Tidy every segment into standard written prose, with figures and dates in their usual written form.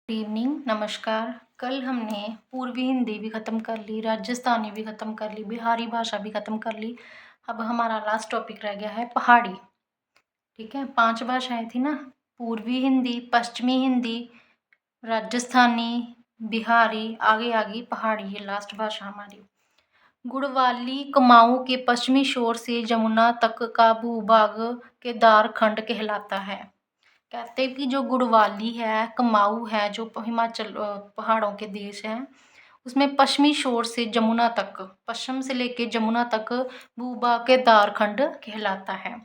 Good evening, नमस्कार। कल हमने पूर्वी हिंदी भी ख़त्म कर ली, राजस्थानी भी ख़त्म कर ली, बिहारी भाषा भी ख़त्म कर ली। अब हमारा लास्ट टॉपिक रह गया है पहाड़ी। ठीक है, 5 भाषाएं थी ना, पूर्वी हिंदी, पश्चिमी हिंदी, राजस्थानी, बिहारी, आगे आगे पहाड़ी, ये लास्ट भाषा हमारी। गुड़वाली कुमाऊं के पश्चिमी शोर से जमुना तक का भूभाग केदार खंड कहलाता है। कहते हैं कि जो गुड़वाली है, कुमाऊं है, जो हिमाचल पहाड़ों के देश हैं, उसमें पश्चिमी शोर से जमुना तक, पश्चिम से लेके जमुना तक भूभाग के दारखंड कहलाता है।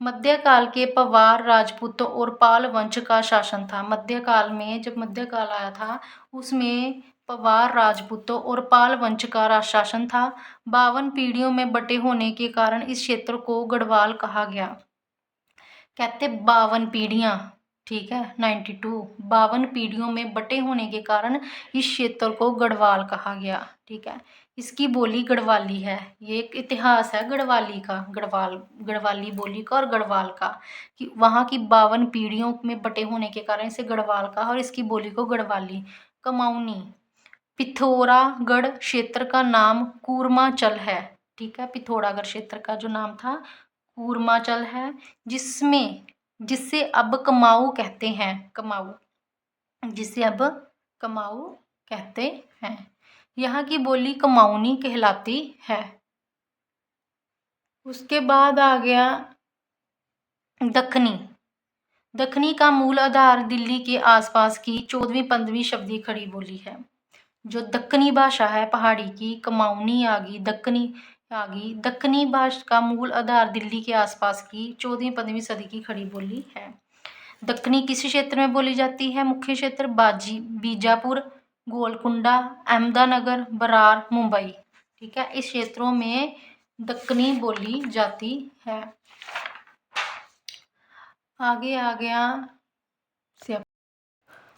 मध्यकाल के पवार राजपूतों और पाल वंश का शासन था। मध्यकाल में, जब मध्यकाल आया था, उसमें पवार राजपूतों और पाल वंश का शासन था। 52 पीढ़ियों में बटे होने के कारण इस क्षेत्र को गढ़वाल कहा गया। कहते 52 पीढ़ियाँ, ठीक है, 92, 52 पीढ़ियों में बटे होने के कारण इस क्षेत्र को गढ़वाल कहा गया। ठीक है, इसकी बोली गढ़वाली है। ये एक इतिहास है गढ़वाली का, गढ़वाली बोली का और गढ़वाल का, कि वहाँ की 52 पीढ़ियों में बटे होने के कारण इसे गढ़वाल कहा और इसकी बोली को गढ़वाली। कमाऊनी, पिथौरागढ़ क्षेत्र का नाम कूर्माचल है। ठीक है, पिथौरागढ़ क्षेत्र का जो नाम था कूर्माचल है, जिसे अब कमाऊ कहते हैं। जिसे अब कमाऊ कहते हैं। यहाँ की बोली कमाऊनी कहलाती है। उसके बाद आ गया दक्खनी। दक्खनी का मूल आधार दिल्ली के आसपास की 14वीं-15वीं शताब्दी खड़ी बोली है। जो दक्कनी भाषा है पहाड़ी की, कमाऊनी आ गई, दक्कनी आ गई। दक्कनी भाषा का मूल आधार दिल्ली के आसपास की 14वीं-15वीं सदी की खड़ी बोली है। दक्कनी किस क्षेत्र में बोली जाती है? मुख्य क्षेत्र बीजापुर, गोलकुंडा, अहमदानगर, बरार, मुंबई। ठीक है, इस क्षेत्रों में दक्कनी बोली जाती है। आगे आ गया,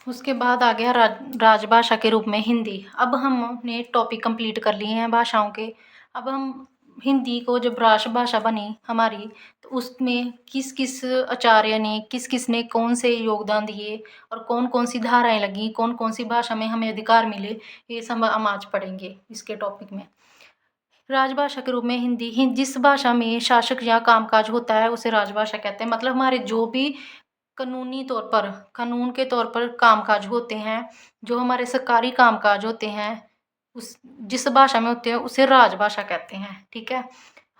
उसके बाद आ गया राजभाषा के रूप में हिंदी। अब हमने टॉपिक कंप्लीट कर लिए हैं भाषाओं के। अब हम हिंदी को जब राष्ट्रभाषा बनी हमारी, तो उसमें किस किस आचार्य ने, किस किस ने कौन से योगदान दिए और कौन कौन सी धाराएं लगी, कौन कौन सी भाषा में हमें अधिकार मिले, ये सब हम आज पढ़ेंगे इसके टॉपिक में। राजभाषा के रूप में हिंदी, जिस भाषा में शासक या कामकाज होता है उसे राजभाषा कहते हैं। मतलब हमारे जो भी कानूनी तौर पर, कानून के तौर पर कामकाज होते हैं, जो हमारे सरकारी कामकाज होते हैं, उस जिस भाषा में होते हैं उसे राजभाषा कहते हैं। ठीक है,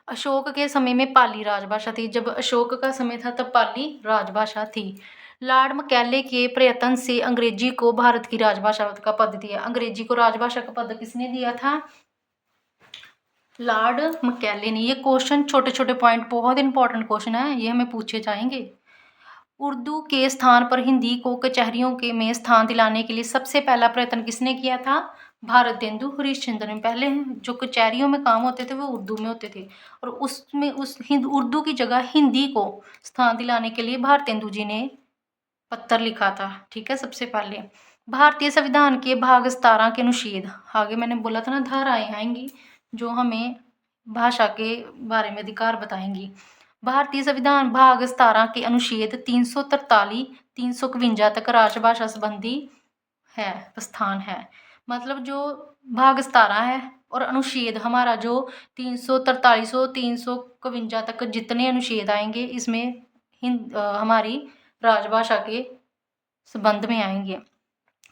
अशोक के समय में पाली राजभाषा थी। जब अशोक का समय था तब पाली राजभाषा थी। लॉर्ड मैकाले के प्रयत्न से अंग्रेजी को भारत की राजभाषा का पद दिया। अंग्रेजी को राजभाषा का पद किसने दिया था? लॉर्ड मैकाले ने। ये क्वेश्चन, छोटे छोटे पॉइंट, बहुत इंपॉर्टेंट क्वेश्चन है, ये हमें पूछे जाएंगे। उर्दू के स्थान पर हिंदी को कचहरियों के में स्थान दिलाने के लिए सबसे पहला प्रयत्न किसने किया था? भारतेंदु हरिश्चंद्र ने। पहले जो कचहरियों में काम होते थे वो उर्दू में होते थे, और उसमें उर्दू की जगह हिंदी को स्थान दिलाने के लिए भारतेंदु जी ने पत्र लिखा था। ठीक है, सबसे पहले भारतीय संविधान के भाग 17 के अनुच्छेद, आगे मैंने बोला था ना धाराएं आएंगी जो हमें भाषा के बारे में अधिकार बताएंगी। भारतीय संविधान भाग 17 के अनुच्छेद 343 351 तक राजभाषा संबंधी है, स्थान है। मतलब जो भाग 17 है और अनुच्छेद हमारा जो 343 351 तक जितने अनुच्छेद आएंगे, इसमें हमारी राजभाषा के संबंध में आएंगे।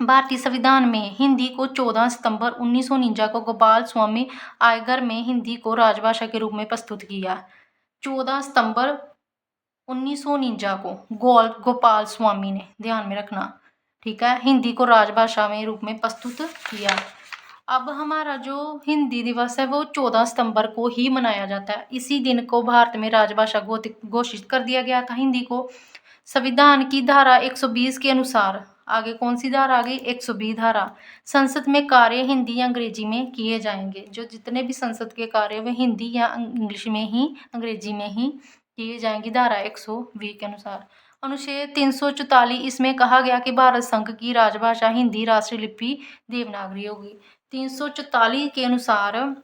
भारतीय संविधान में हिंदी को 14 सितंबर 1949 को गोपाल स्वामी आयगर में हिंदी को राजभाषा के रूप में प्रस्तुत किया। 14 सितंबर 1949 को गोपाल स्वामी ने, ध्यान में रखना, ठीक है, हिंदी को राजभाषा में रूप में प्रस्तुत किया। अब हमारा जो हिंदी दिवस है वो 14 सितंबर को ही मनाया जाता है। इसी दिन को भारत में राजभाषा घोषित कर दिया गया था हिंदी को। संविधान की धारा 120 के अनुसार, आगे कौन सी धारा आ गई? 120 धारा, संसद में कार्य हिंदी या अंग्रेजी में किए जाएंगे। जो जितने भी संसद के कार्य वे हिंदी या इंग्लिश में ही, अंग्रेजी में ही किए जाएंगे, धारा 120 के अनुसार। अनुच्छेद 344, इसमें कहा गया कि भारत संघ की राजभाषा हिंदी, राष्ट्रीय लिपि देवनागरी होगी। 344 के अनुसार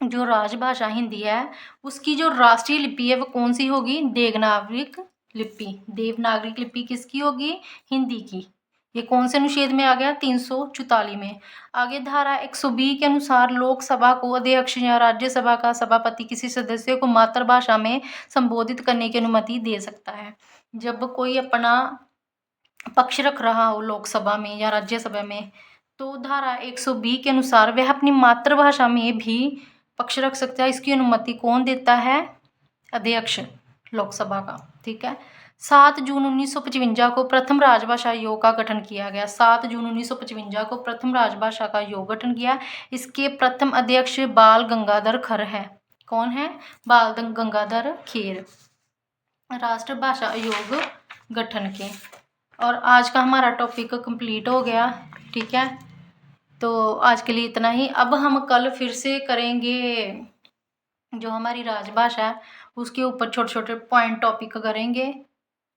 जो राजभाषा हिंदी है उसकी जो राष्ट्रीय लिपि है वो कौन सी होगी? देवनागरिक लिपि। देवनागरिक लिपि किसकी होगी? हिंदी की। ये कौन से अनुच्छेद में आ गया? 344 में। आगे धारा 120 के अनुसार लोकसभा को अध्यक्ष या राज्यसभा का सभापति किसी सदस्य को मातृभाषा में संबोधित करने की अनुमति दे सकता है। जब कोई अपना पक्ष रख रहा हो लोकसभा में या राज्यसभा में, तो धारा 120 के अनुसार वह अपनी मातृभाषा में भी पक्ष रख सकता है। इसकी अनुमति कौन देता है? अध्यक्ष लोकसभा का। ठीक है। 7 जून 1955 को प्रथम राजभाषा आयोग का गठन किया गया। 7 जून 1955 को प्रथम राजभाषा का आयोग गठन किया। इसके प्रथम अध्यक्ष बाल गंगाधर खर है। कौन है? बाल गंगाधर खेर। राष्ट्रभाषा आयोग गठन के। और आज का हमारा टॉपिक कंप्लीट हो गया। ठीक है, तो आज के लिए इतना ही। अब हम कल फिर से करेंगे जो हमारी राजभाषा है उसके ऊपर छोटे छोटे पॉइंट टॉपिक करेंगे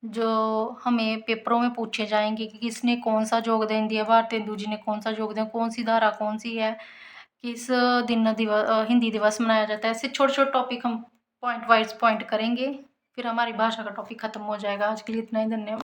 जो हमें पेपरों में पूछे जाएंगे कि किसने कौन सा योगदान दिया, भारतेंदु जी ने कौन सा योगदान, कौन सी धारा कौन सी है, किस दिन हिंदी दिवस मनाया जाता है। ऐसे छोटे छोटे टॉपिक हम पॉइंट वाइज पॉइंट करेंगे, फिर हमारी भाषा का टॉपिक खत्म हो जाएगा। आज के लिए इतना ही। धन्यवाद।